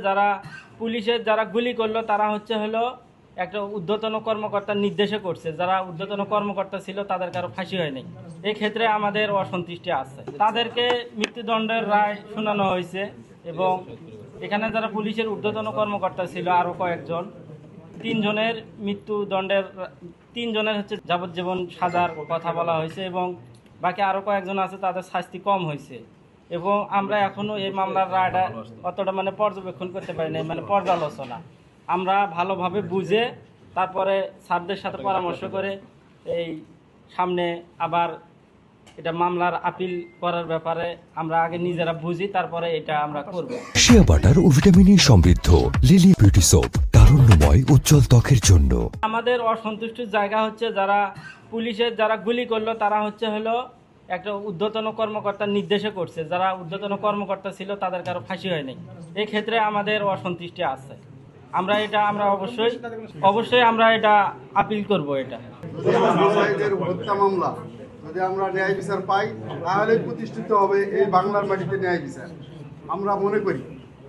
যারা পুলিশের যারা গুলি করলো তারা হলো একটা ঊর্ধ্বতন কর্মকর্তার নির্দেশে করছে। যারা ঊর্ধ্বতন কর্মকর্তা ছিল তাদের কারো ফাঁসি হয়নি। এই ক্ষেত্রে আমাদের অসন্তুষ্টি আছে। তাদেরকে মৃত্যুদণ্ডের রায় শোনানো হয়েছে এবং এখানে যারা পুলিশের ঊর্ধ্বতন কর্মকর্তা ছিল আরও কয়েকজন, তিনজনের যাবজ্জীবন সাজার কথা বলা হয়েছে এবং বাকি আরও কয়েকজন আছে তাদের শাস্তি কম হয়েছে। এবং আমরা এখনও এই মামলার রায়টা অতটা পর্যবেক্ষণ করতে পারি নাই, পর্যালোচনা আমরা ভালোভাবে বুঝে তারপরে স্যারদের সাথে পরামর্শ করে এই সামনে আবার এটা মামলার আপিল করার ব্যাপারে আমরা আগে নিজেরা বুঝি, তারপরে এটা আমরা করব। শিয়া বাটার ও ভিটামিন সমৃদ্ধ লিলি বিউটি সোপ, তারুণ্যময় উজ্জ্বল ত্বকের জন্য। আমাদের অসন্তুষ্টির জায়গা হচ্ছে যারা পুলিশের যারা গুলি করলো তারা হলো একটা ঊর্ধ্বতন কর্মকর্তার নির্দেশে করছে। যারা ঊর্ধ্বতন কর্মকর্তা ছিল তাদের কারো ফাঁসি হয়নি। এই ক্ষেত্রে আমাদের অসন্তুষ্টি আছে। আমরা অবশ্যই আমরা এটা আপিল করব। এটা হত্যা মামলা যদি আমরা ন্যায় বিচার পাই তাহলে প্রতিষ্ঠিত হবে এই বাংলার মাটিতে ন্যায় বিচার, আমরা মনে করি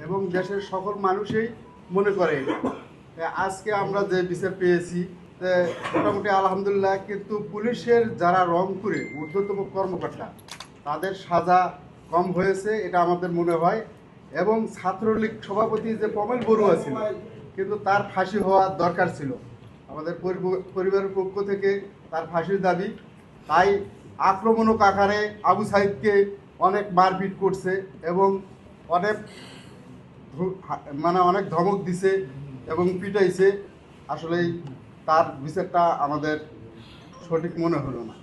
এবং দেশের সকল মানুষই মনে করে। আজকে আমরা যে বিচার পেয়েছি মোটামুটি আলহামদুলিল্লাহ, কিন্তু পুলিশের যারা রংপুরে ঊর্ধ্বতম কর্মকর্তা তাদের সাজা কম হয়েছে এটা আমাদের মনে হয়। এবং ছাত্রলীগ সভাপতি যে পমেল বড়ুয়া ছিল, কিন্তু তার ফাঁসি হওয়া দরকার ছিল। আমাদের পরিবারের পক্ষ থেকে তার ফাঁসির দাবি। তাই আক্রমণক আকারে আবু সাইদকে অনেক মারপিট করছে এবং অনেক ধমক দিছে এবং পিটাইছে। আসলে তার বিচারটা আমাদের সঠিক মনে হলো না।